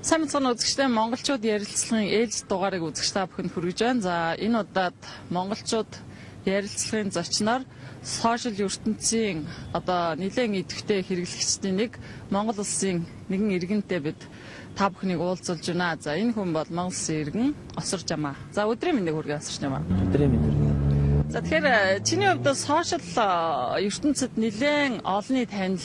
Сайн мэцхан үзэгчтэй монголчууд ярилцлагын ээлж дугаарыг үзэгч та бүхэнд хүргэж байна. За энэ удаад монголчууд ярилцлагын зочноор сошиал ертөнцийн одоо нэлээд идэвхтэй хэрэглэгчдийн нэг Монгол улсын нэгэн иргэнтэй бид та бүхнийг уулзуулж байна. За энэ хүн бол Монгол улсын иргэн Осоржамаа. За өдрийн мэндийг хүргэе Осоржамаа. Өдрийн мэнд хүргэе. За тэгэхээр чиний хувьд сошиал ертөнцид нэлээд олонний танил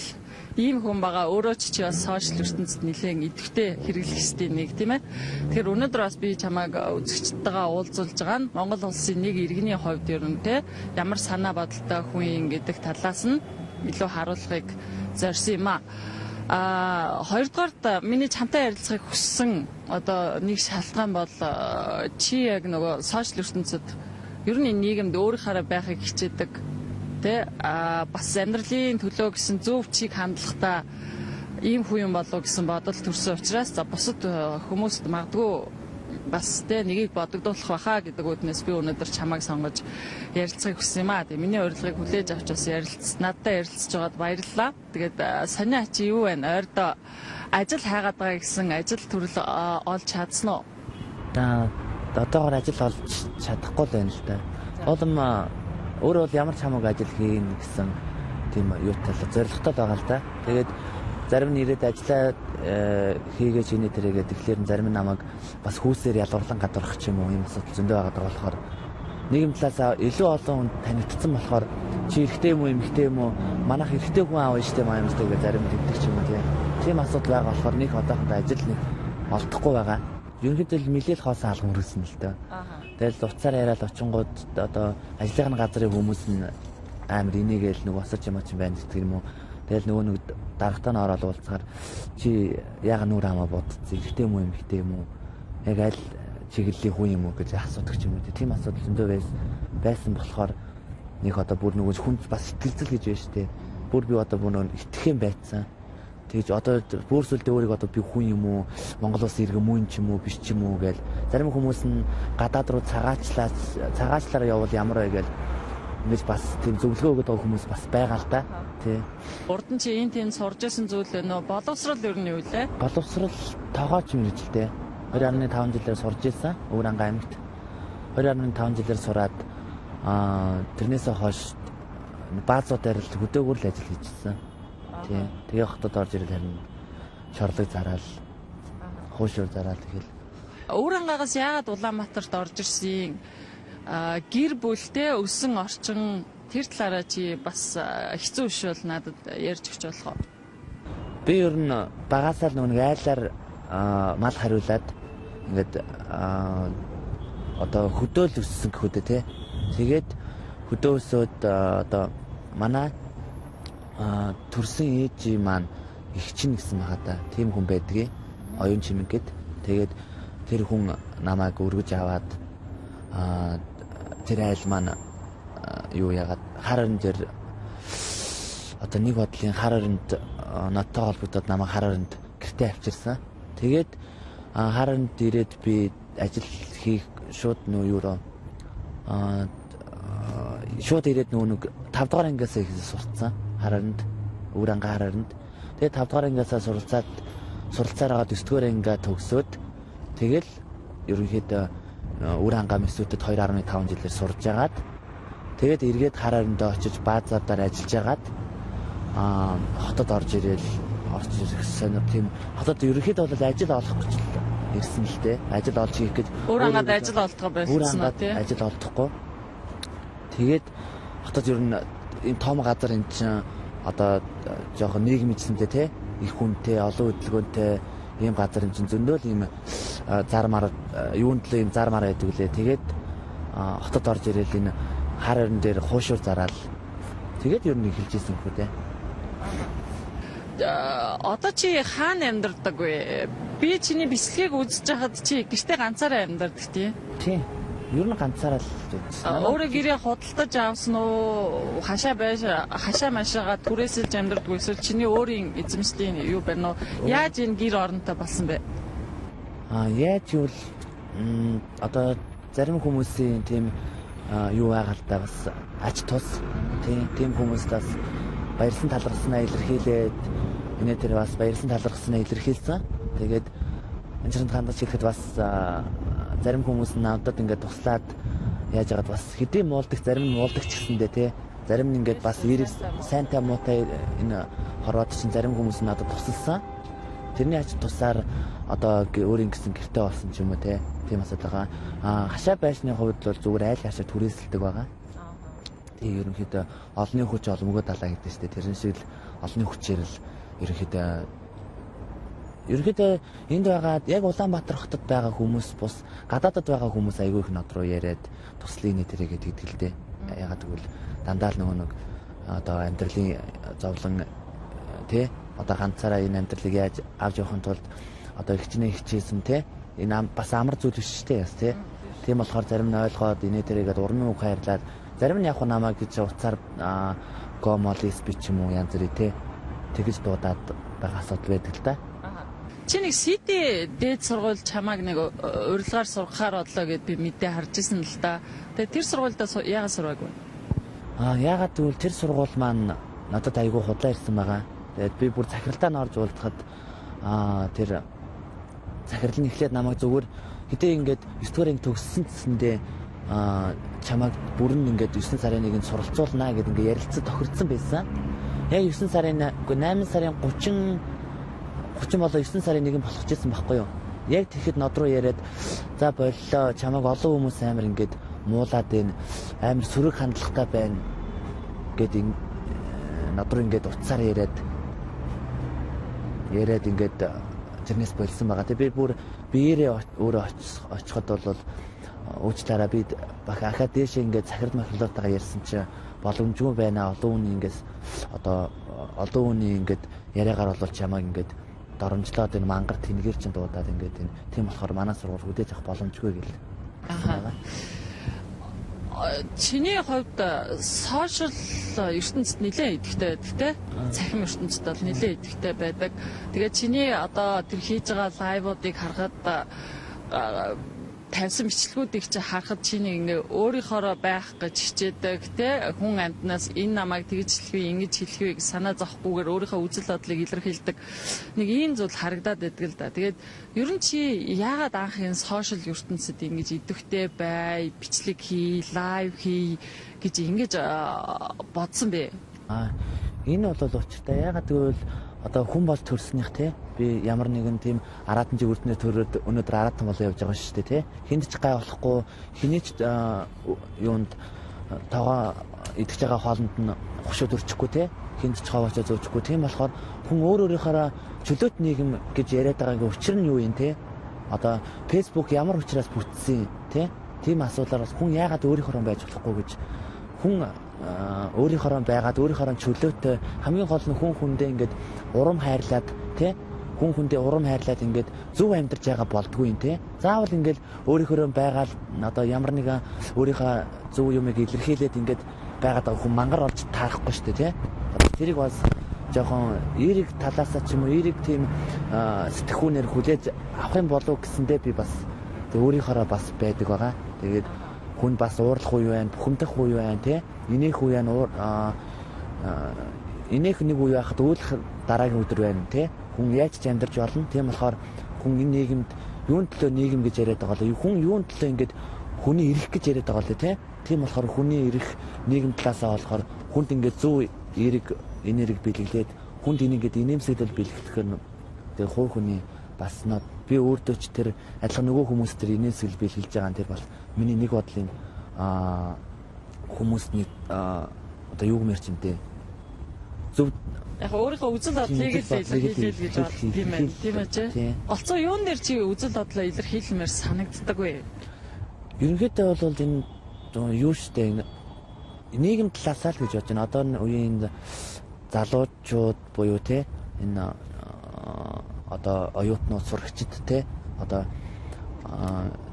ийм хүн байгаа. Өөрөө чи бас сошиал ертөнцид нэлээд идэвхтэй хэрэглэгчдийн нэг тийм ээ. Тэгэхээр өнөөдөр бас би чамайг үзэгчдтэйгээ уулзуулж байгаа нь Монгол улсын нэг иргэний хувьд ер нь те ямар санаа бодолтой хүн гэдэг талаас нь илүү харуулахыг зорьсон юм аа. Хоёрдугаарт миний чамтай ярилцахыг хүссэн одоо нэг шалтгаан бол чи яг нөгөө сошиал ертөнцид ер нь нийгэмд өөрийнхөө байхыг хичээдэг тэ бас амьдралын төлөө гэсэн зөв чиг хандлагатай ийм хүн юм болов гэсэн бодол төрсөн учраас за бусад хүмүүст магадгүй бас тэ нэгийг бодогдуулах байхаа гэдэг үднээс би өнөөдөр чамайг сонгож ярилцахыг хүссэн юм аа. Тэгээ миний урилгыг хүлээж авч бас надтай ярилцж байгаад баярлалаа. Тэгээд сони ачи юу байна? Ойрдоо ажил хайгаад байгаа гэсэн ажил төрөл олж чадсан уу? Одоогоор ажил олж чадахгүй л байна л да. Улам өөрөө бол ямар ч хамаагүй ажил хийнэ гэсэн тийм юутай зорилготой байгаа л да. Тэгээд зарим нь ирээд ажиллаа хийгээ чиний тэрээгээд тэгэхээр зарим нь намайг бас хүүсээр ялгарлан гадуурах ч юм уу ийм асуудал зөндөө байгаа болохоор нийгэм талаас илүү олон хүн танигдсан болохоор чи эрэгтэй юм уу эмэгтэй юм уу манайх эрэгтэй хүн аав ээжтэй маа юмстай гэж зарим тэгдэг ч юм уу тийм асуудал байгаа болохоор нэг одоохондоо ажил нэг олдохгүй байгаа. Ерөнхийдөө нэлээд хоосон алган хүрсэн л дээ. Тэгэл уцаар яриад очингууд одоо ажлын газрын хүмүүс нь амар инээгээл нэг босож юм чинь байна гэдэг юм уу. Тэгэл нөгөө нэг дарагтаа нь ороод уулзахаар чи яга нүр хамаа бодцсон эрэгтэй юм уу эмэгтэй юм уу? Яг аль чиглэлийн хүн юм уу гэж асуудаг ч юм уу. Тийм асуудал зөндөө байсан болохоор нэг одоо бүр нөгөө хүн бас сэтгэлзэл гэж байна шүү дээ. Бүр би одоо бүр нөгөө итгэх юм байцсан. Тэгж одоо бүрсэлдээ өөрийг одоо би хүн юм уу Монгол улс иргэн мөн ч юм уу биш ч юм уу гээл зарим хүмүүс нь гадаад руу цагаачлаар явбал ямар вэ гээл ингэж бас тийм зөвлөгөө өгöd байгаа хүмүүс бас байгаа л да тий. Урд нь чи энэ тийм сурж байсан зүйл нөө боловсрал ер нь юу лээ? Боловсрал тоогооч мэрэгчлээ 2.5 жилээр сурж ирсэн Өвранга аймагт 2.5 жилээр сураад тэрнээсээ хойш баазуудаар л хөдөөгөр л ажил хийжсэн. Тэгээ хотод орж ирэл харин шорлог зараал хуушуур зараал тэгэл Өврангаагаас яагаад Улаанбаатарт орж ирсэн гэр бүлтэй өссөн орчин тэр талаараа чи бас хэцүү биш бол надад ярьж өгч болох уу? Би ер нь багасаа л нэг айлаар мал хариулаад ингээд одоо хөдөөл өссөн гэхүүдээ тий. Тэгээд хөдөө өсөөд одоо манай төрсөн ээжи маань их чин гэсэн байгаа да. Тийм хүн байдгийг оюун чимэг гэд. Тэгээд тэр хүн намайг өргөж аваад тэр айл маань юу яагаад харан дээр одоо нэг бодлын харанд надтай холбогдоод намайг харанд гэртээ авчирсан. Тэгээд харанд ирээд би ажил хийх шууд юу руу шууд ирээд нэг 5 дугаар ангиасаа их сурцсан. Харанд Өвранга харанд. Тэгээд 5 дугаар ангиасаа суралцаар аваад 9 дугаар ангиа төгсөөд тэгэл ерөнхийдөө Өвранга месүүтэд 2.5 жилээр сурж агаад тэгээд эргээд харандаа очиж баазаадаар ажиллаж агаад хотод орж ирсэн тийм хотод ерөнхийдөө бол ажил олох гэж ирсэн л дээ. Ажил олж хийх гэж Өврангад ажил олдгоо байсан уу тий? Ажил олдохгүй. Тэгээд хотод ер нь энэ том газар энэ чинь одоо жоохон нийгмичсэнтэй те их хүнтэй олон хөдөлгөөнтэй ийм газар энэ чинь зөндөө л ийм зармаар юунд л ийм зармаар байдаг лээ. Тэгээд хотод орж ирэл энэ харан дээр хуушуур зараал. Тэгээд ер нь эхэлж ийсэн хөө те. Одоо чи хаана амьдардаг вэ? Би чиний бэлсгийг үзэж хахад чи гэртээ ганцаараа амьдардаг тий? Тий. Ер нь ганцаараа л үзсэн. Өөрөө гэрээ худалдаж авсан уу? Хашаа машаагаа түрээсэлж амьдардаг эсвэл чиний өөрийн эзэмшлийн юу байна уу? Яаж энэ гэр оронтой болсон бэ? Яаж юу л одоо зарим хүмүүсийн тийм юу байгаа л да бас ач тус тийм хүмүүст бас баярсан талархснаа илэрхийлээд энэ тэр бас баярсан талархснаа илэрхийлсэн. Тэгээд анчирд хандаж ирэхэд бас зарим хүмүүс надад ингээд туслаад яаж яагаад бас хэдийн муулдаг зарим нь муулдаг ч гэсэндээ тий зарим нь ингээд бас эрэг сайнтай муутай энэ хорвоод чинь зарим хүмүүс надад тусалсан. Тэрний хачин тусаар одоо өөрийн гэсэн гэртээ болсон ч юм уу тий тийм асуудал байгаа. Хашаа байшны хувьд бол зүгээр айл хашаа түрээсэлдэг байгаа. Тэгээ ерөнхийдөө олонний хүч оломгоо далаа гэдэг чинь тэрэн шиг л олонний хүчээр л ерөнхийдөө энд байгаа яг Улаанбаатар хотод байгаа хүмүүс бус гадаадад байгаа хүмүүс айгүй их нод руу яриад туслын нэтэрэг гэдэг л дээ. Ягаад гэвэл дандаа л нөгөө нэг одоо амьдралын зовлон тий одоо ганцаараа энэ амьдралыг яаж авч явахын тулд одоо хичээсэн тий энэ бас амар зүйл биш шүү дээ яс тий. Тийм болохоор зарим нь ойлгоод инээ тэрийгээд уран үг хайрлаад зарим нь яг намайг гэж уцаар гомолис бич юм уу янз бүрий тий тэгж дуудаад байгаа асуудал байдаг л да. Чи нэг сити дээд сургууль чамааг нэг урилгаар сургахаар бодлоо гэд би мэдээ харж исэн л да. Тэгээ тэр сургуульдаа яагаад сураагүй? Яагаад гэвэл тэр сургууль маань надад айгүй худлаа ирсэн байгаа. Тэгээд би бүр захиралдаа нь орж уулзахад тэр захирал нь эхлээд намайг зүгээр хэдээ ингээд 9 дугаарыг төгссөндөө чамайг бүрэн ингээд 9 сарын 1-нд суралцуулнаа гэдэг ингээд ярилцсан тохирцсон байсан. Яг 9 сарын 8 сарын 30 болоо 9 сарын 1 болох гэсэн байхгүй юу? Яг тэгэхэд нод руу яриад за боллоо чамайг олон хүмүүс амар ингээд муулаад байна. Амар сөрөг хандлагатай байна гэдэг нод руу ингээд уцаар яриад ингээд тэрнээс болсон байгаа. Тэгээ би бүр биеэрээ өөрөө очиход бол уучлаарай би ахаа дээшээ ингээд захирал махлуудтайгаа ярьсан чи боломжгүй байна. Олон хүний ингээс одоо олон хүний ингээд яриагаар бол чамайг ингээд доромжлоод энэ мангар тэнгэр чин дуудаад ингээд энэ тийм болохоор манай сургууль хүдээж авах боломжгүй гэл. Чиний хувьд сошиал ертөнцид нэлээд идэвхтэй байдаг те цахим ертөнцид бол нэлээд идэвхтэй байдаг. Тэгээд чиний одоо тэр хийж байгаа лайвуудыг харахад тавьсан бичлэгүүдийг чи харахад чиний ингээ өөрийнхоороо байх гэж хичээдэг те хүн амтнаас энэ намайг тэгж хэлхий ингэж хэлхий гэж санаа зовхгүйгээр өөрийнхөө үзэл бодлыг илэрхийлдэг нэг ийм зүйл харагдаад байдаг л да. Тэгээд ер нь чи яагаад анх энэ сошиал ертөнцид ингэж идэвхтэй бай бичлэг хий лайв хий гэж ингэж бодсон бэ? Энэ бол учиртай. Яагаад гэвэл одоо хүн бол төрснийх те би ямар нэгэн тийм араатан жиг үрднээ төрөөд өнөөдөр араатан болоо явж байгаа шүү дээ те хинд ч гай болохгүй хэний ч юунд тагаа идэж байгаа хоолнд нь хушууд өрчихгүй те хинд ч хаваачаа зөөчихгүй тийм болохоор хүн өөрийнхөө чөлөөт нийгэм гэж яриад байгаагийн учир нь юу юм те одоо фэйсбુક ямар учраас бүтсэн те тийм асуудлаар хүн яагаад өөрийнхөө байж болохгүй гэж хүн өөрийнхөө байгаад өөрийнхөө чөлөөтэй хамгийн гол нь хүн хүндээ ингээд урам хайрлаад тий хүн хүндээ урам хайрлаад ингээд зөв амьдарч байгаа болдгүй юм тий заавал ингээд өөрийнхөө байгаад одоо ямар нэгэн өөрийнхөө зөв юмыг илэрхийлээд ингээд байгаад хүн мангар олж таарахгүй шүү дээ тий тэрийг бас жоохон эерэг талаасаа ч юм уу эерэг тийм сэтгхүүнээр хүлээж авах юм болов гэсэндээ би бас өөрийнхөө бас байдаг байгаа тэгээд хүн бас уурлах уу байна, бухимдах уу байна те. Инээх уу яа инээх нэг уу яхад өөлөх дараагийн өдөр байна те. Хүн яаж ч амьдарч болно. Тийм болохоор хүн энэ нийгэмд юун төлөө нийгэм гэж яриад байгаа л хүн юун төлөө ингэж хүний эрх гэж яриад байгаа л те. Тийм болохоор хүний эрх нийгэм талаасаа болохоор хүнд ингэж зөв эрэг энерги бэлгэлээд хүнд энийгээд инээмсэглэл бэлгэлэх нь тэгээ хувь хүний бас би өөртөө ч тэр адилхан нөгөө хүмүүс тэр инээмсэглэл бэлгэлж байгаа нь тэр бол миний нэг бодлын хүмүүсний одоо юу гэмээр ч юм дээ зөв яг өөрийнхөө үзэл бодлыг л илэрхийлэл гэж бод тийм ээ тийм ээ олцоо юун дээр чи үзэл бодлоо илэрхийлмээр санагддаг вэ? Ерөнхийдөө бол энэ юу штэ нийгэм талаасаа л гэж бодож байна. Одоо үеийн залуучууд буюу те энэ одоо оюутнууд сурагчид те одоо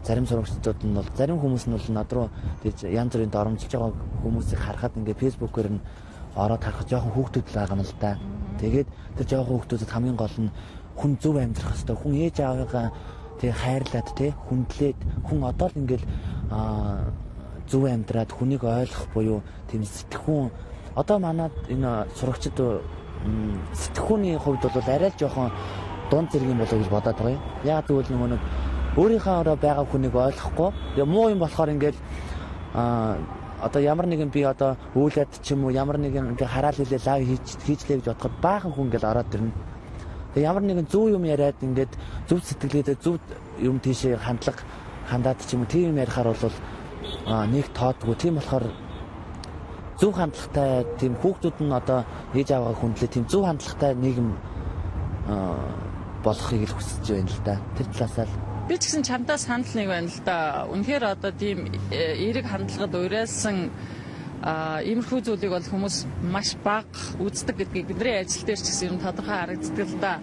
зарим сурагчдууд нь бол зарим хүмүүс нь бол над руу тийж янз бүрийн доромжилж байгаа хүмүүсийг харахад ингээ фэйсбүүкээр нь ороод харах жоохон хүүхдүүд л байгаа юм л да. Тэгээд тэр жоохон хүүхдүүдэд хамгийн гол нь хүн зөв амьдрах хэрэгтэй. Хүн ээж аавыгаа тэг хайрлаад те хүндлээд хүн одоо л ингээл зөв амьдраад хүнийг ойлгох буюу тийм сэтгхүүн одоо манад энэ сурагчид сэтгхүүний хувьд бол арай л жоохон дунд зэрэг юм болоо гэж бодоод байгаа юм. Яг тэгвэл нэг өөрийнхөө байгаа хүнийг ойлгохгүй. Тэгээ муу юм болохоор ингээд одоо ямар нэгэн би одоо үйлээд ч юм уу ямар нэгэн ингээ хараал хэлээ лав хийжлээ гэж бодоход баахан хүн ингээл ороод ирнэ. Тэгээ ямар нэгэн зөв юм яриад ингээд зөв сэтгэлгээдээ зөв юм тийшээ хандаад ч юм уу тийм юм ярихаар бол нэг тоодгүй. Тийм болохоор зөв хандлагатай тийм хүүхдүүд нь одоо ээж аваагаа хүндлээ тийм зөв хандлагатай нийгэм болохыг л хүсэж байна л да. Тэр талаасаа л би ч гэсэн чамдаа санал нэг байна л да. Үнэхээр одоо тийм эерэг хандлагад уриалсан иймэрхүү зүйлийг бол хүмүүс маш бага үздэг гэдгийг бидний ажил дээр ч гэсэн ер нь тодорхой харагддаг л да.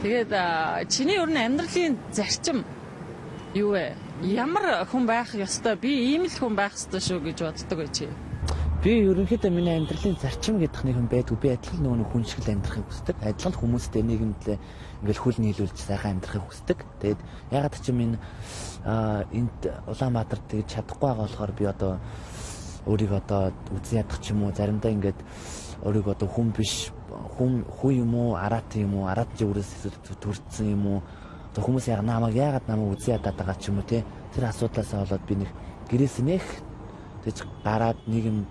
Тэгээд чиний ер нь амьдралын зарчим юу вэ? Ямар хүн байх ёстой? Би ийм л хүн байх ёстой шүү гэж боддог бай чи. Би ерөнхийдөө миний амьдралын зарчим гэдэг нэг юм байдгүй. Би адилхан нөгөө хүн шиг л амьдрахыг хүсдэг. Адилхан хүмүүстэй нийгэмдээ ингээл хүл нийлүүлж сайхан амьдрахыг хүсдэг. Тэгээд ягаад ч юм энд Улаанбаатар тэгж чадахгүй байгаа болохоор би одоо өөрийгөө одоо үзэн ядах ч юм уу заримдаа ингээд өөрийгөө одоо хүн биш хүн юм уу араат юм уу араат зүрээс төрсэн юм уу одоо хүмүүс яагаад намайг үзэн ядаад байгаа ч юм уу те тэр асуудлаасаа болоод би нэг гэрээс нэх тэгж гараад нийгэмд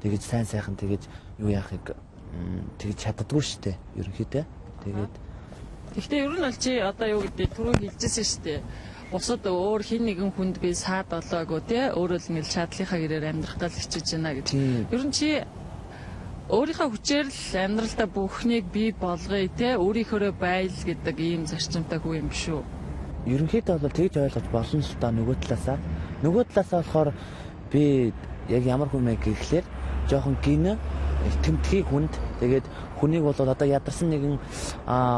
тэгж сайхан тэгж юу яахыг тэгж чаддаггүй шүү дээ ерөнхийдөө. Тэгээд гэхдээ ер нь бол чи одоо юу гэдэг түрүү хэлжсэн шүү дээ. Бусад өөр хин нэгэн хүнд би саад болоогүй те өөрөө л ингээл чадлынхаа гэрээр амьдрахтаа л хичээж байна гэж. Ер нь чи өөрийнхөө хүчээр л амьдралдаа бүхнийг бий болгоё те өөрийнхөө байл гэдэг ийм зарчимтай хүү юм шүү. Ерөнхийдөө бол тэгж ойлгож болно л та нөгөө талаасаа болохоор би яг ямар хүн мэй гэхлээр жоохон гинэ тэмтгий хүнд тэгээд хүнийг бол одоо ядарсан нэгэн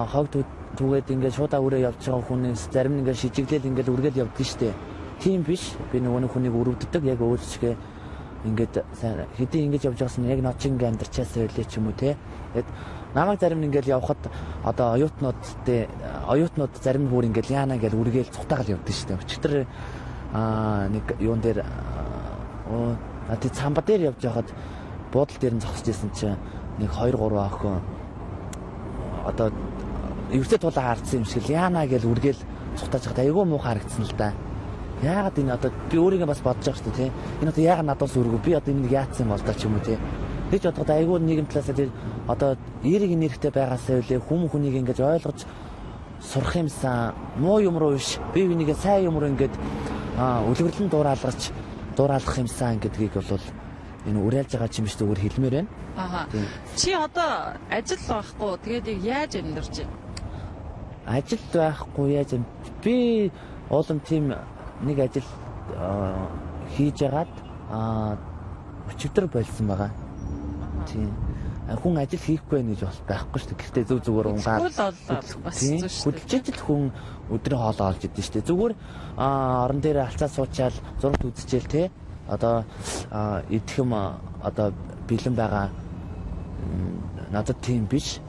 хогд түгээд ингээд шуудаа өрөө явж байгаа хүнээс зарим нь ингээд шижиглэл ингээд үргээл явдаг штеп. Тийм биш. Би нөгөө хүнийг өрөвддөг яг өөрсдөө ингээд хэдий ингэж явж байгаас нь яг нот шиг ингээд амьдарчаасаа байлээ ч юм уу те. Тэгээд намайг зарим нь ингээд явхад одоо оюутнууд зарим нь бүр ингээд яана ингээд үргээл цухтагаал явдаг штеп. Өчтөр нэг юун дээр тий цамба дээр явж байхад буудлын дээр нь зогсож исэн чинь нэг 2 3 охин одоо өвчтөд тулаа хаарсан юм шиг л яана гэж үргээл цухтаж байхад айгүй муухай харагдсан л да. Яагаад энэ одоо би өөрийгөө бас бодож байгаа шүү дээ тий. Энэ одоо яагаад надаас өргөө би одоо энийг яатсан юм бол та ч юм уу тий. Тэгж бодоход айгүй нийгэм талаас нь одоо эерэг нэрхтэй байгаасаа үлээ хүнийг ингэж ойлгож сурах юмсан муу юм руу биш би энийг сайн юм руу ингэж үлгэрлэн дуураалгах юмсан гэдгийг бол энэ уриалж байгаа юм биш зүгээр хэлмээр байна. Чи одоо ажил байхгүй тэгээд яаж амьдарч байна? Ажил байхгүй яаж би уулын тийм нэг ажил хийж ягаад өчигдөр болсон байгаа. Тийм. Хүн ажил хийхгүй байх гэж бол байхгүй шүү дээ. Гэхдээ зүгээр унгаад хөдөлж хүн өдрийн хоолоо олж идэв шүү дээ. Зүгээр орон дээр алцаа суучаал зурагт үзчихэл те. Одоо идэх юм одоо бэлэн байгаа надад тийм биш.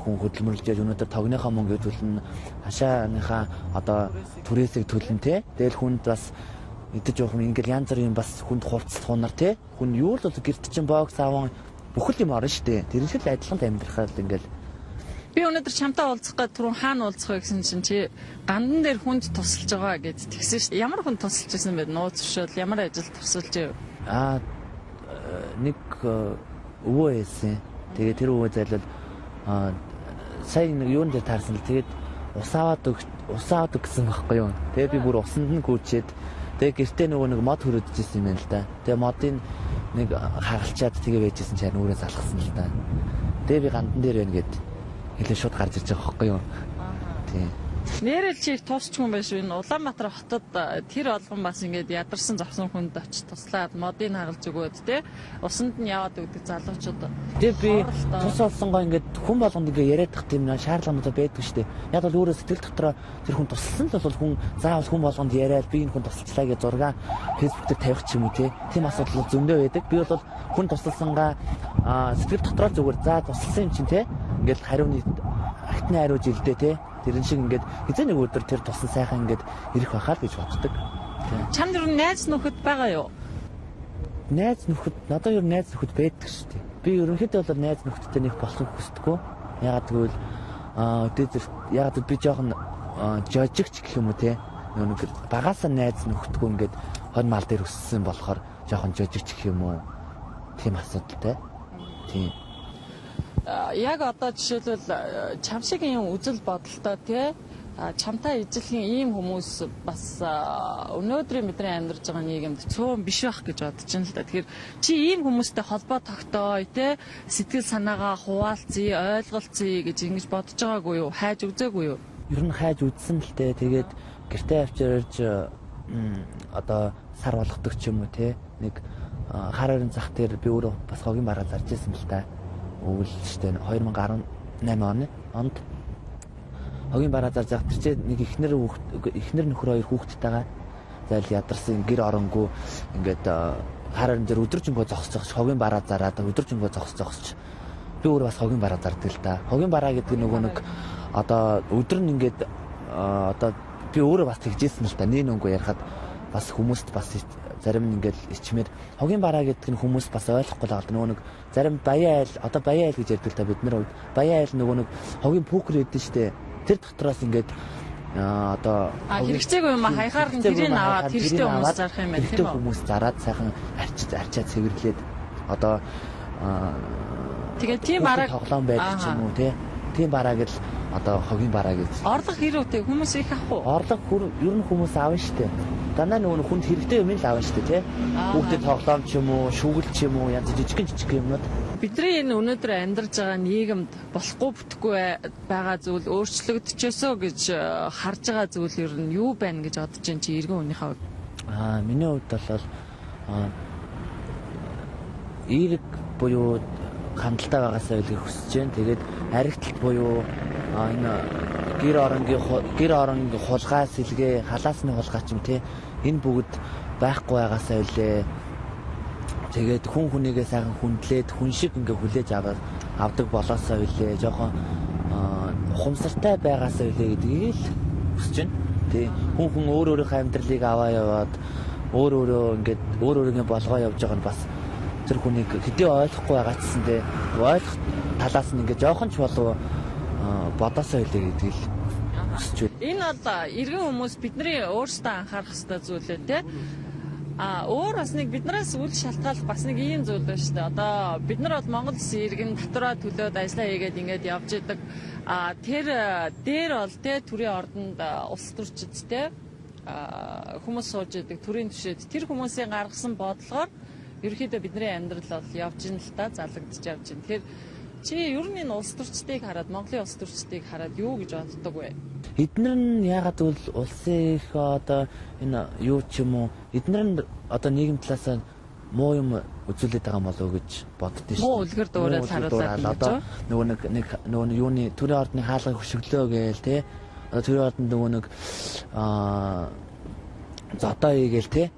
Хүн хөдөлмөрлөж өнөөдөр тогныхоо мөнгө төлнө, хашааныхаа одоо түрээсийг төлнө те. Тэгэл хүнд бас идэж явах юм ингээл янз бүрийн бас хүнд хувцас хунар те. Хүн юу л гэрт чинь бокс аван бүхэл юм орно шүү дээ. Тэр шиг л адилхан амьдрахаар л ингээл би өнөөдөр чамтай уулзах гээд түрүүн хаана уулзах вэ гэсэн чинь чи гандан дээр хүнд тусалж байгаа гэж тэгсэн шүү дээ. Ямар хүн тусалж байсан бэ? Нууц өшөөл ямар ажил тусалж вэ? Нэг өвөө байсан. Тэгээ тэр өвөө зайлал сая нэг юун дээр таарсан л тэгээд усаад гэсэн байхгүй юу. Тэгээ би бүр усанд нь гүйчээд тэгээ гэртээ нөгөө нэг мод хөрөдөж ирсэн юм байна л да. Тэгээ модын нэг хагалчаад тэгээ байжсэн чинь өөрөө залхсан л да. Тэгээ би гандан дээр байна гэд хэлээ шууд гарч ирж байгаа байхгүй юу. Тийм. Нэрэл чи тусч хүн байш энэ Улаанбаатар хотод тэр олгон бас ингээд ядарсан зовсон хүнд очиж туслаад модыг хагалж өгөөд те усанд нь яваад өгдөг залуучууд. Тэгээ би тус олсонгоо ингээд хүн болгонд ингээд яриад тах тийм шаардлагатай байдаг шүү дээ. Яг бол өөрөө сэтгэл дотроо тэр хүн тусалсан л бол хүн заавал хүн болгонд яриад би энэ хүн тусалчлаа гэж зураг фэйсбүүк дээр тавих ч юм уу те. Тийм асуудал зөндөө байдаг. Би бол хүн тусалсангаа сэтгэл дотроо зүгээр за тусалсан юм чинь те ингээд хариуны актны хариу жилдээ те. Тэр шиг ингээд хэзээ нэг өдөр тэр тусан сайхан ингээд ирэх байхаа л гэж боддог. Чамд ер нь найз нөхөд байгаа юу? Найз нөхөд надад ер нь найз нөхөд байдаг шүү дээ. Би ерөнхийдөө бол найз нөхөдтэй нэг болохыг хүсдэггүй. Ягаад гэвэл өдөө яг би жоохон жожигч гэх юм уу те нэг багаасаа найз нөхдгөө ингээд хонь мал дээр өссөн болохоор жоохон жожигч гэх юм уу тийм асуудалтай. Тийм. Яг одоо жишээлбэл чам шиг юм үзэл бодолтой тий чамтай ижилхэн ийм хүмүүс бас өнөөдрийн мэдрэн амьдарч байгаа нийгэмд цөөн биш байх гэж бодож байна л да. Тэгэхээр чи ийм хүмүүстэй холбоо тогтооё тий сэтгэл санаагаа хуваалцъя, ойлголцъя гэж ингэж бодож байгаагүй юу? Хайж үзээгүй юу? Ер нь хайж үзсэн л дээ. Тэгээд гэртээ авчирж одоо сар болгодог ч юм уу тий нэг хар хорин зах дээр би өөрөө бас хогийн бараа зарж ирсэн л та. Өвөл штэ 2018 онд хогийн бараа зарж явах тэр чинь нэг ихнэр нөхөр хоёр хүүхэдтэйгээ зайл ядарсан гэр оронгүй ингээд хар хорин дээр өдөржингөө зогсож хогийн бараа зараад өдөржингөө зогсож би өөрөө бас хогийн бараа зардаг л та. Хогийн бараа гэдэг нөгөө нэг одоо өдөр нь ингээд одоо би өөрөө бас тэгжсэн л та. Нэг өнгөө ярихад бас хүмүүст бас зарим нь ингээд ичмээр хогийн бараа гэдэг нь хүмүүс бас ойлгохгүй л байгаа. Нөгөө нэг зарим баян айл одоо баян айл гэж ярьдаг л та бид нар үед баян айл нөгөө нэг хогийн пүүкер гэдэг штэ. Тэр дотроос ингээд одоо хэрэгцээгүй юм хаяхаар нь тэрийг аваад тэртэй хүмүүс зарах юм байна тийм үү? Хүмүүс зараад сайхан арчаад цэвэрлээд одоо тэгээд тийм бараа тоглоом байдаг ч юм уу тийм бараа гэж одоо хогийн бараа гэж. Орлого хэрүүтэй хүмүүс их авах уу? Орлого ер нь хүмүүс аавна штэ. Дандаа нөгөө хүнд хэрэгтэй юм л аавна штэ тий. Хүүхдэд тоглоом ч юм уу, шүүгэл ч юм уу янз жижиг юмнууд. Бидний энэ өнөөдөр амьдарч байгаа нийгэмд болохгүй бүтэхгүй байгаа зүйл өөрчлөгдөжөөсөө гэж харж байгаа зүйл ер нь юу байна гэж бодож чинь чи иргэн хүнийхээ хувьд? Миний хувьд бол эерэг буюу хандлтаа байгаасаа үлгэх хүсэж байна. Тэгээд харигтлт буюу энэ гэр оронгийн хулгай сэлгээ, халаасны хулгай ч юм те энэ бүгд байхгүй байгаасаа үлээ. Тэгээд хүн хүнийгээ сайхан хүндлээд хүн шиг ингээ хүлээж авдаг болоосоо үлээ. Жохон ухамсартай байгаасаа үлээ гэдгийг л хүсэж байна. Тэг хүн өөрийнхөө амьдралыг аваа яваад өөрийнхөө болгоо явж байгаа нь бас тэр хүнийг хэдий ойлгохгүй байгаа ч гэсэндээ ойлгох талаас нь ингээ жоохон ч болов бодосоо хэлээ гэдэг л хүсэж байна. Энэ бол иргэн хүмүүс бидний өөрсдөө анхаарах хэрэгтэй зүйл ээ тий. Өөр бас нэг биднээс үл шалтгаалх бас нэг ийм зүйл байна шүү дээ. Одоо бид нар бол Монгол Улсын иргэн татвараа төлөөд ажиллаа хийгээд ингээд явж идэг. Тэр дээр бол тий төрийн ордонд улс төрчид тий хүмүүс сууж идэг төрийн түвшээд тэр хүмүүсийн гаргасан бодлогоор ерөөхдөө бидний амьдрал бол явж ин л та залгадж явж ин. Тэгэхээр чи ер нь энэ улс төрчдийг хараад Монголын улс төрчдийг хараад юу гэж боддог вэ? Эднэр нь ягаад бол улсын их одоо энэ юу ч юм уу эднэр нь одоо нийгэм талаас муу юм үзүүлээд байгаа болов уу гэж боддөө шүү. Муу үлгэр дуурайд харуулдаг одоо нөгөө юуны төрийн ордны хаалгыг хөшөглөө гээл те. Одоо төрийн ордонд нөгөө нэг зодоо хийгээл те.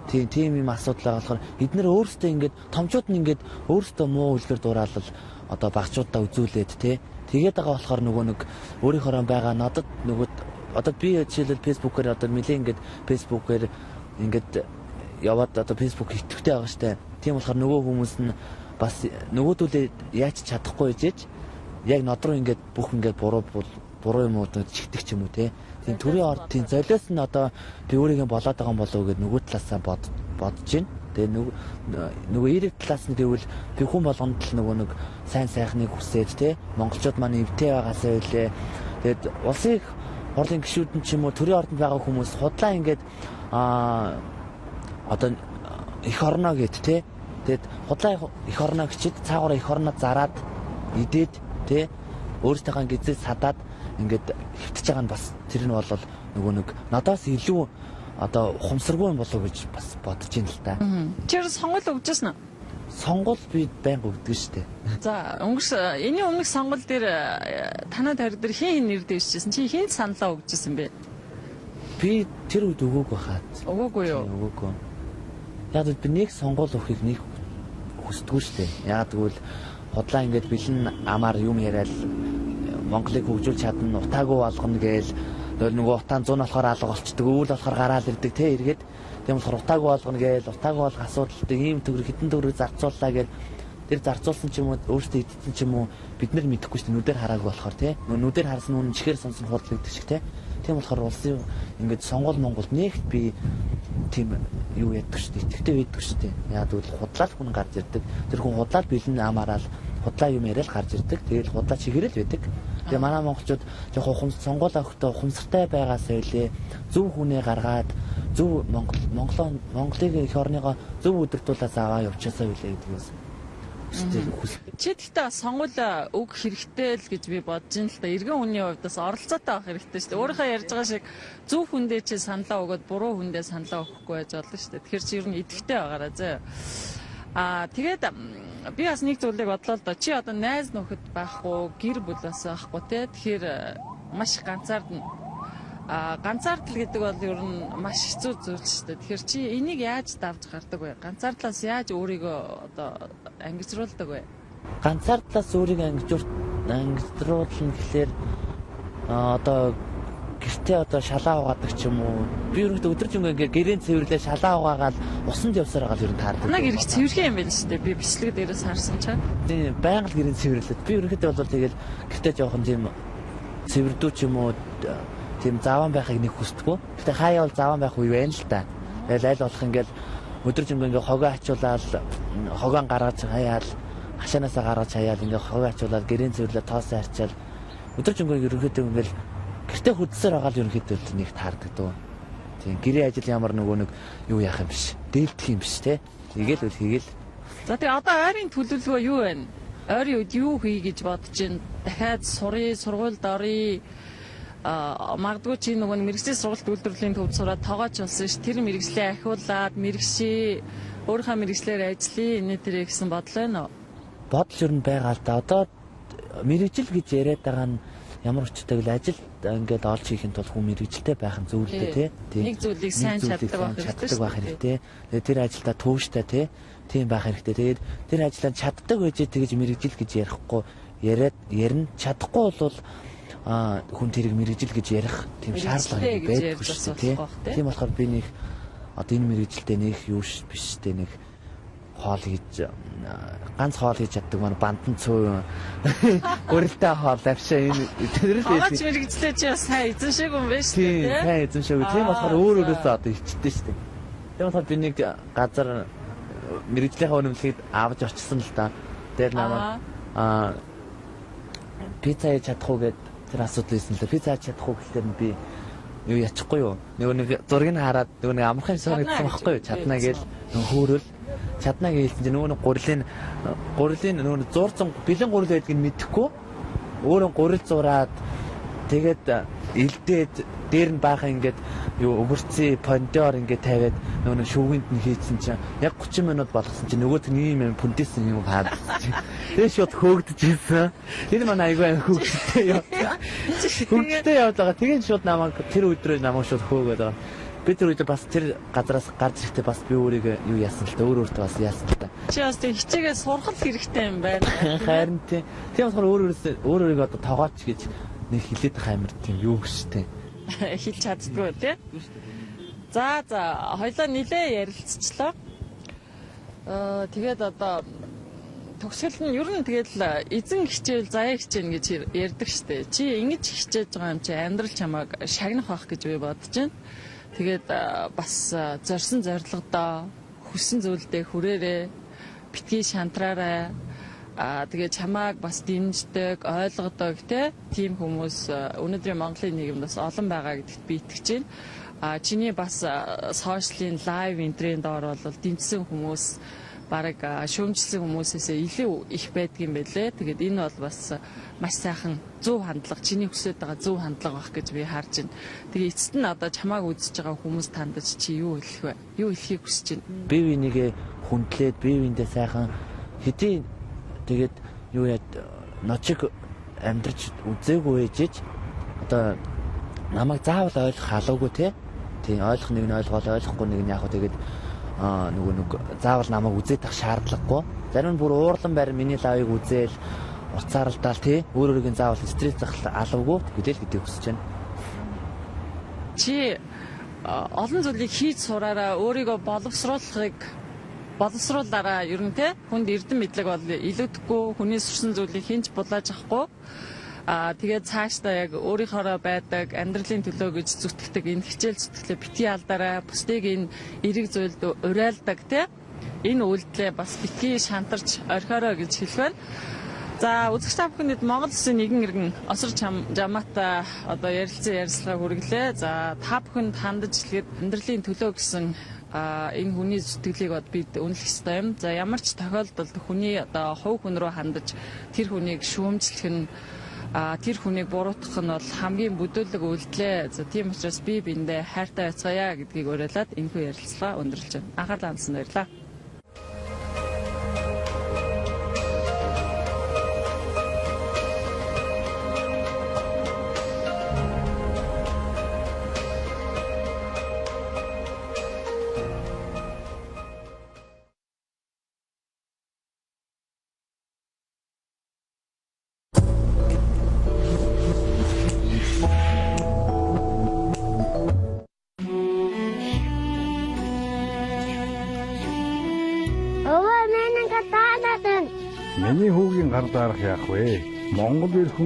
Тийм юм асуудал байгаа болохоор эднэр өөрсдөө ингээд томчууд нь ингээд өөрсдөө муу үлгэр дуурайлал одоо багчуудаа үзүүлээд те. Тэгээд байгаа болохоор нөгөө нэг өөрийнхөө байгаа надад нөгөө одоо би жишээлбэл фэйсбүүкээр одоо нэлээ ингээд фэйсбүүкээр ингээд яваад одоо фэйсбүүк итгэвтэй байгаа штэ. Тийм болохоор нөгөө хүмүүс нь бас нөгөөдүүлээ яаж чадахгүй ээжэж яг нод руу ингээд бүх ингээд буруу юм уу чигдэг ч юм уу те. Тийм төрийн ордын золиос нь одоо би өөрийгөө болоод байгаа юм болов уу гэд нөгөө талаасаа бодож байна. Тэгээ нөгөө эерэг талаас нь гэвэл би хүн болгонд л нөгөө нэг сайн сайхныг хүсээд те монголчууд маань эвтэй байгаасаа үлээ. Тэгээд улсын хурлын гишүүд нь ч юм уу төрийн ордонд байгаа хүмүүс худлаа ингээд одоо их орно гэд те. Тэгээд худлаа их орно гэчихэд цаагаараа их орноо зараад идээд те өөртөөхөө гизээ садаад ингээд хөвтөж байгаа нь бас тэр нь бол нөгөө нэг надаас илүү одоо ухамсаргүй юм болов уу гэж бас бодож ин л та. Тэр сонгол өгчээсэн үү? Сонгол би байнга өгдөг шүү дээ. За энэний өмнөх сонгол дээр танад харь дээр хин нэр дэвшижсэн. Чи хинт саналаа өгчээсэн бэ? Би тэр үед өгөөгүй хаад. Өгөөгүй юу? Өгөөгүй. Яг би нэг сонгол өгөхийг нэг хүсдэггүй шүү дээ. Яг тэгвэл худлаа ингээд бэлэн амаар юм яриад Монголыг хөгжүүлж чадна, утаагүй болгоно гээл нөгөө утаан 100 болохоор алга болчдөг, өвөл болохоор гараал ирдэг те эргээд. Тийм болохоор утаагүй болгоно гээл, утаагүй болох асуудалтай ийм төгрөг хитэн төгрөг зарцууллаа гээл тэр зарцуулсан ч юм уу өөртөө идсэн ч юм уу бид нар мэдэхгүй шүү дээ нүдээр хараагүй болохоор тий нүдээр харсан нь чихээр сонсон хурдлагддаг шиг тий тийм болохоор улсын ингээд сонгол Монголд нэгт би тийм юу яддаг шүү дээ итгэвтэй байдаг шүү дээ яа тэгвэл худлаа хүн гарч ирдэг тэр хүн худлаад бэлэн амаараад худлаа юм яриад гарч ирдэг тэгэл худлаа чигээрэл байдаг тэгээ манай монголчууд жоохон сонгол өгтөө ухамсартай байгаасаа үлээ зөв хүнээ гаргаад зөв Монголыг их орныгоо зөв өдөртүүлээс аваа явуучаасаа үлээ гэдэг юм. Чи тэгтээ сонгол үг хэрэгтэй л гэж би бодож ин л да. Иргэн хүний хувьд бас оролцоотой авах хэрэгтэй шүү дээ. Өөрийнхөө ярьж байгаа шиг зөв хүндээ чи саналаа өгөөд буруу хүндээ саналаа өгөхгүй байж болно шүү дээ. Тэгэхээр чи ер нь идэвхтэй байгаарай зөө. Тэгээд би бас нэг зүйлийг бодлоо л да. Чи одоо найз нөхөд байхгүй, гэр бүл бас байхгүй те. Тэгэхээр маш ганцаардна. Ганцаардал гэдэг бол ер нь маш хэцүү зүйл шүү дээ. Тэгэхээр чи энийг яаж давж гардаг вэ? Ганцаардлаас яаж өөрийгөө одоо ангижруулдаг вэ? Ганцаардлаас өөрийгөө ангижруулна гэхэлэр одоо гэртээ одоо шалаа угаадаг ч юм уу. Би ерөнхийдөө өдөржингөө ингээ гэрэн цэвэрлээ шалаа угаагаад усанд явсаар байгаа л ер нь таардаг. Наг ирэх цэвэрхэн юм байна шүү дээ. Би бичлэг дээрээс харсан чаа. Тийм байнга л гэрэн цэвэрлээд. Би ерөнхийдөө бол тэгэл гэртээ жоохон тийм цэвэрдүү ч юм уу тийм заван байхыг нэг хүсдэггүй. Гэтэ хаяа бол заван байх үе байна л та. Тэгэл аль болох ингээл өдөржингөө ингээ хогоо ачуулаад хогоон гаргаж хаяал хашаанаасаа гаргаж хаяал ингээ хогоо ачуулаад гэрэн цэвэрлээ тоосоо харчаал өдөржингөө ерөнхийдөө ингээл гэртээ хүдсээр байгаа л ерөнхийдөө нэг таардаг дөө. Тийм гэрээ ажил ямар нөгөө нэг юу яах юм биш. Дээлдэх юм биш те. Тэгэл үл хийгээл. За тэгээ одоо ойрын төлөвлөгөө юу вэ? Ойрын үед юу хий гэж бодож байна? Дахиад сургуульд оръё. Магадгүй чи нөгөө мэрэгжлийн сургалт үйлдвэрлэлийн төвд сураад тоогооч болсон ш. Тэр мэрэгжлээ ахиулаад мэрэгшээ өөрийнхөө мэрэгжлээр ажиллая энэ тэрэ гэсэн бодол байна уу? Бодол ер нь байгаа л да. Одоо мэрэгжил гэж яриад байгаа нь ямар өчтэй л ажил ингээд олж хийхин тулд хүн мэрэгжилтэй байх нь зөв л дээ тий. Нэг зүйлийг сайн чаддаг байх хэрэгтэй. Тэгээд тэр ажилдаа тууштай тий. Тийм байх хэрэгтэй. Тэгээд тэр ажиллаа чаддаг байж тэгж мэрэгжил гэж ярихгүй ярина. Чадахгүй бол хүн тэрийг мэрэгжил гэж ярих тийм шаардлага байдаг шүү дээ тий. Тийм болохоор би нэг одоо энэ мэрэгжилтэй нэг юу биш дээ нэг хоол хийж ганц хоол хийж чаддаг маань бандан цөө гурилтай хоол авшаа энэ тэрэл Хаач мэрэгчлээ чи сайн эзэн шиг юм байна шүү дээ тий. Сайн эзэн шиг. Тийм болохоор өөрөөсөө одоо ичдэж шүү дээ. Тийм болохоор би нэг газар мэрэгжлийнхаа үнэмлэхийг авч очсон л да. Тэр намайг пицца хийж чадах уу гэд тэр асуудал ийсэн л пицца хийж чадах уу гэхлээр би юу ячихгүй юу. Нөгөө нэг зургийг хараад нөгөө нэг амархан санагдсан байхгүй юу. Чадна гээл хөөрөл чадна гээл чинь нөгөө гурилын нөгөө зурцсан бэлэн гурил байдгийг мэдэхгүй өөрөө гурил зураад тэгээд элдээд дээр нь баахан ингээд юу өвөрцөө пондоор ингээд тавиад нөгөө шүүгэнд нь хийсэн чинь яг 30 минут болгосон чинь нөгөөт нь ийм юм пүнтэсэн юм хаадсан чинь тэгээд шууд хөөгдөж ирсэн. Тэр манай айгүй хөөгдтэй яа. Хөөгдтэй явуулаа. Тэгээд шууд намайг тэр өдрөө намайг шууд хөөгөөд байгаа. Би тэр үед бас тэр газараас гарч ирэхдээ бас би өөрийгөө юу яасан л та өөртөө бас яасан л та. Чи бас тэг хичээгээ сурах хэрэгтэй юм байна. Харин тийм болохоор өөрөөрөө одоо тоогооч гэж нэг хилээд амар тийм юу гэжтэй. Хэлж чаддгүй тий. За хоёлаа нилээ ярилцчихлаа. Тэгээд одоо төгсгөл нь ер нь тэгэл эзэн хичээл заяа хичээн гэж ярьдаг штэ. Чи ингэж хичээж байгаа юм чи амьдрал чамайг шагнах байх гэж би бодож байна. Тэгээд бас зорьсон зорилгодоо хүссэн зүйлдээ хүрээрээ битгий шантраарай. Тэгээ чамааг бас дэмждэг, ойлгодог тийм хүмүүс өнөөдрийн Монголын нийгэмд бас олон байгаа гэдэгт би итгэж байна. Чиний бас сошиалын лайв энтрийн доор бол дэмжсэн хүмүүс бараг шөөмжлсэн хүмүүсээсээ илүү их байдаг юм байлээ. Тэгээд энэ бол бас маш сайхан зөв хандлага, чиний хүсэж байгаа зөв хандлага байх гэж би харж байна. Тэгээ эцэст нь одоо чамааг үзэж байгаа хүмүүс тандаж чи юу хэлэх вэ? Юу хэлхийг хүсэж байна? Бие бинийгээ хүндлээд, бие биендээ сайхан хэдий тэгээд юу яа ночиг амьдрч үзээгүй ээжж одоо намайг заавал ойлгох халуугүй тий. Тийм ойлгох нэг нь ойлгохгүй нэг нь яг хөө тэгээд нөгөө заавал намайг үзээд ах шаардлагагүй. Зарим нь бүр уурлан байр миний лавыг үзээл уцааралдаал тий. Өөрөөрөө заавал стресс захал алавгүй гэдэл гэдэг хүсэж байна. Чи олон зүйлийг хийж сураараа өөрийгөө боловсруулахыг боловсруулаараа ер нь те хүнд эрдэм мэдлэг бол илүүдэхгүй, хүний сурсан зүйлийг хинч булааж авахгүй. Тэгээд цаашдаа яг өөрийнхоороо байдаг амьдралын төлөө гэж зүтгэдэг энэ хичээл зүтгэлээ битгий алдаараа бусдыг энэ эрэг зүйлд уриалдаг те энэ үйлдэлээ бас битгий шантарч орхиороо гэж хэлэх байна. За үзэгч та бүхэнд Монгол Улсын нэгэн иргэн Осоржамаатай одоо ярилцсан ярилцлага хүргэлээ. За та бүхэнд хандаж хэлгээд амьдралын төлөө гэсэн энэ хүний зүтгэлийг бид үнэлэх ёстой юм. За ямар ч тохиолдолд хүний одоо хувь хүн рүү хандаж тэр хүнийг шүүмжлэх нь тэр хүнийг буруутгах нь бол хамгийн бүдүүлэг үйлдэлээ. За тийм учраас би биендээ хайртай байцгаая гэдгийг уриалаад энэхүү ярилцлага өндөрлөж байна. Анхаарлаа хандсан баярлалаа. Миний хүүгийн гар дарах яах вэ? Монгол эр хүн